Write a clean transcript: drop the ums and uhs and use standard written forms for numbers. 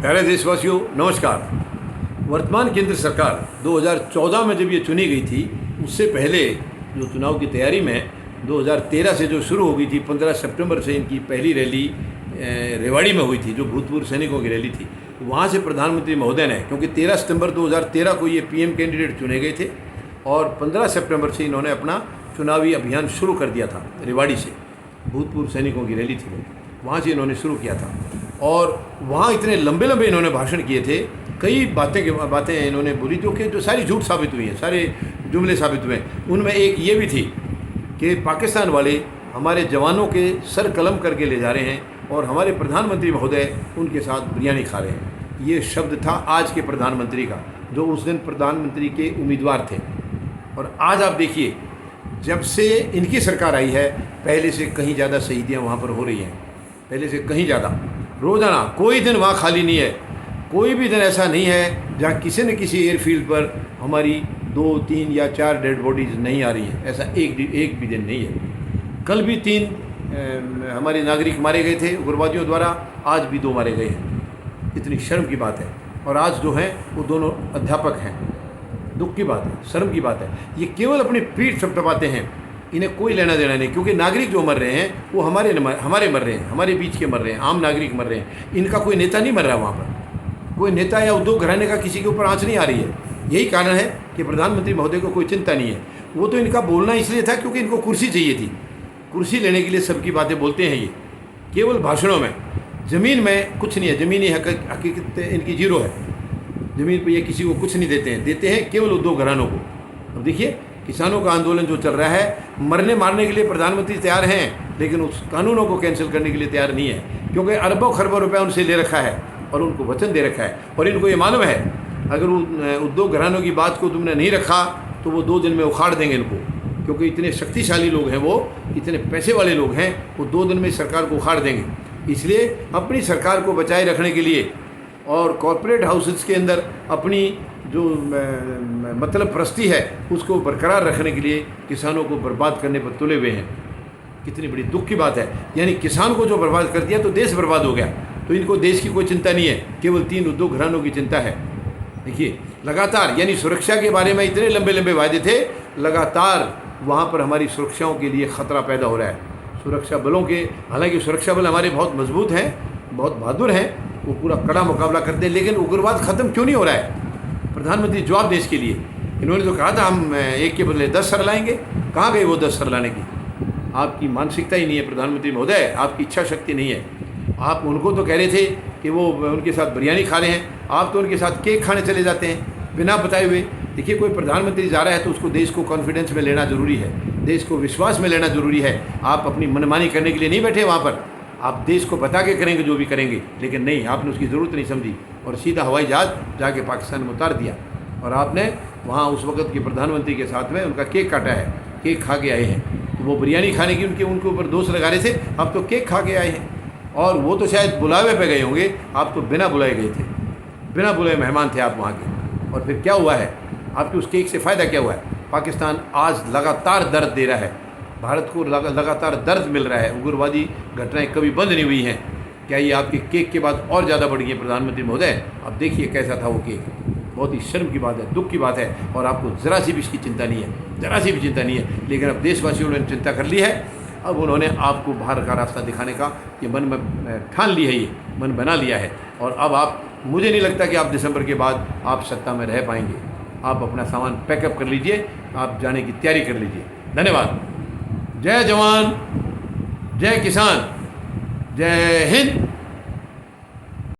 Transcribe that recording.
प्यारे देशवासियों, नमस्कार। वर्तमान केंद्र सरकार 2014 में जब ये चुनी गई थी, उससे पहले जो चुनाव की तैयारी में 2013 से जो शुरू हो गई थी, 15 सितंबर से इनकी पहली रैली रेवाड़ी में हुई थी, जो भूतपूर्व सैनिकों की रैली थी। वहाँ से प्रधानमंत्री महोदय ने, क्योंकि 13 सितंबर 2013 को ये पीएम कैंडिडेट चुने गए थे और 15 सितंबर से इन्होंने अपना चुनावी अभियान शुरू कर दिया था। रेवाड़ी से भूतपूर्व सैनिकों की रैली थी वो, वहाँ से इन्होंने शुरू किया था और वहाँ इतने लंबे लंबे इन्होंने भाषण किए थे। कई बातें इन्होंने बोली जो सारी झूठ साबित हुई हैं, सारे जुमले साबित हुए हैं। उनमें एक ये भी थी कि पाकिस्तान वाले हमारे जवानों के सर कलम करके ले जा रहे हैं और हमारे प्रधानमंत्री महोदय उनके साथ बिरयानी खा रहे हैं। ये शब्द था आज के प्रधानमंत्री का, जो उस दिन प्रधानमंत्री के उम्मीदवार थे। और आज आप देखिए, जब से इनकी सरकार आई है, पहले से कहीं ज़्यादा शहीदियाँ वहाँ पर हो रही हैं, पहले से कहीं ज़्यादा। रोज़ाना कोई दिन वहाँ खाली नहीं है, कोई भी दिन ऐसा नहीं है जहाँ किसी न किसी एयरफील्ड पर हमारी 2, 3 या 4 डेड बॉडीज़ नहीं आ रही हैं। ऐसा एक भी दिन नहीं है। कल भी 3 हमारे नागरिक मारे गए थे उग्रवादियों द्वारा, आज भी 2 मारे गए हैं। इतनी शर्म की बात है। और आज जो हैं वो दोनों अध्यापक हैं। दुख की बात है, शर्म की बात है। ये केवल अपनी पीठ थपथपाते हैं, इन्हें कोई लेना देना नहीं। क्योंकि नागरिक जो मर रहे हैं वो हमारे मर रहे हैं, हमारे बीच के मर रहे हैं, आम नागरिक मर रहे हैं। इनका कोई नेता नहीं मर रहा वहाँ पर, कोई नेता या उद्योग घराने का किसी के ऊपर आँच नहीं आ रही है। यही कारण है कि प्रधानमंत्री महोदय को कोई चिंता नहीं है। वो तो इनका बोलना इसलिए था क्योंकि इनको कुर्सी चाहिए थी। कुर्सी लेने के लिए सबकी बातें बोलते हैं ये, केवल भाषणों में। ज़मीन में कुछ नहीं है, ज़मीनी हकीकत इनकी जीरो है। ज़मीन पर ये किसी को कुछ नहीं देते हैं केवल उद्योग घरानों को। अब देखिए, किसानों का आंदोलन जो चल रहा है, मरने मारने के लिए प्रधानमंत्री तैयार हैं, लेकिन उस कानूनों को कैंसिल करने के लिए तैयार नहीं है। क्योंकि अरबों खरबों रुपया उनसे ले रखा है और उनको वचन दे रखा है। और इनको ये मालूम है, अगर उद्योग घरानों की बात को तुमने नहीं रखा तो वो 2 दिन में उखाड़ देंगे इनको। क्योंकि इतने शक्तिशाली लोग हैं, वो इतने पैसे वाले लोग हैं, वो 2 दिन में सरकार को उखाड़ देंगे। इसलिए अपनी सरकार को बचाए रखने के लिए और कॉरपोरेट हाउसेस के अंदर अपनी जो मतलब प्रस्ती है उसको बरकरार रखने के लिए किसानों को बर्बाद करने पर तुले हुए हैं। कितनी बड़ी दुख की बात है। यानी किसान को जो बर्बाद कर दिया तो देश बर्बाद हो गया। तो इनको देश की कोई चिंता नहीं है, केवल 3 उद्योग घरानों की चिंता है। देखिए, लगातार, यानी सुरक्षा के बारे में इतने लंबे लंबे वायदे थे, लगातार वहाँ पर हमारी सुरक्षाओं के लिए ख़तरा पैदा हो रहा है। सुरक्षा बलों के, हालांकि सुरक्षा बल हमारे बहुत मजबूत हैं, बहुत बहादुर हैं, वो पूरा कड़ा मुकाबला करते हैं, लेकिन उग्रवाद ख़त्म क्यों नहीं हो रहा है? प्रधानमंत्री जवाब दें इसके लिए। इन्होंने तो कहा था हम एक के बदले 10 सर लाएंगे। कहाँ गए वो 10 सर लाने की? आपकी मानसिकता ही नहीं है प्रधानमंत्री महोदय, आपकी इच्छा शक्ति नहीं है। आप उनको तो कह रहे थे कि वो उनके साथ बिरयानी खा रहे हैं, आप तो उनके साथ केक खाने चले जाते हैं बिना बताए हुए। देखिए, कोई प्रधानमंत्री जा रहा है तो उसको देश को कॉन्फिडेंस में लेना ज़रूरी है, देश को विश्वास में लेना ज़रूरी है। आप अपनी मनमानी करने के लिए नहीं बैठे वहाँ पर। आप देश को बता के करेंगे जो भी करेंगे, लेकिन नहीं, आपने उसकी ज़रूरत नहीं समझी और सीधा हवाई जहाज़ जाके पाकिस्तान में उतार दिया। और आपने वहाँ उस वक्त के प्रधानमंत्री के साथ में उनका केक काटा है, केक खा के आए हैं। तो वो बिरयानी खाने की उनके ऊपर दोष लगा रहे थे, अब तो केक खा के आए हैं। और वो तो शायद बुलावे पे गए होंगे, आप तो बिना बुलाए गए थे, बिना बुलाए मेहमान थे आप वहाँ के। और फिर क्या हुआ है? आपके उस केक से फ़ायदा क्या हुआ है? पाकिस्तान आज लगातार दर्द दे रहा है, भारत को लगातार दर्द मिल रहा है। उग्रवादी घटनाएं कभी बंद नहीं हुई हैं। क्या ये आपके केक के बाद और ज़्यादा बढ़ गई प्रधानमंत्री महोदय? अब देखिए कैसा था वो केक। बहुत ही शर्म की बात है, दुख की बात है। और आपको ज़रा सी भी इसकी चिंता नहीं है, ज़रा सी भी चिंता नहीं है। लेकिन अब देशवासियों ने चिंता कर ली है। अब उन्होंने आपको बाहर का रास्ता दिखाने का ये मन में ठान ली है, ये मन बना लिया है। और अब आप, मुझे नहीं लगता कि आप दिसंबर के बाद आप सत्ता में रह पाएंगे। आप अपना सामान पैकअप कर लीजिए, आप जाने की तैयारी कर लीजिए। धन्यवाद। जय जवान, जय किसान, जय हिंद।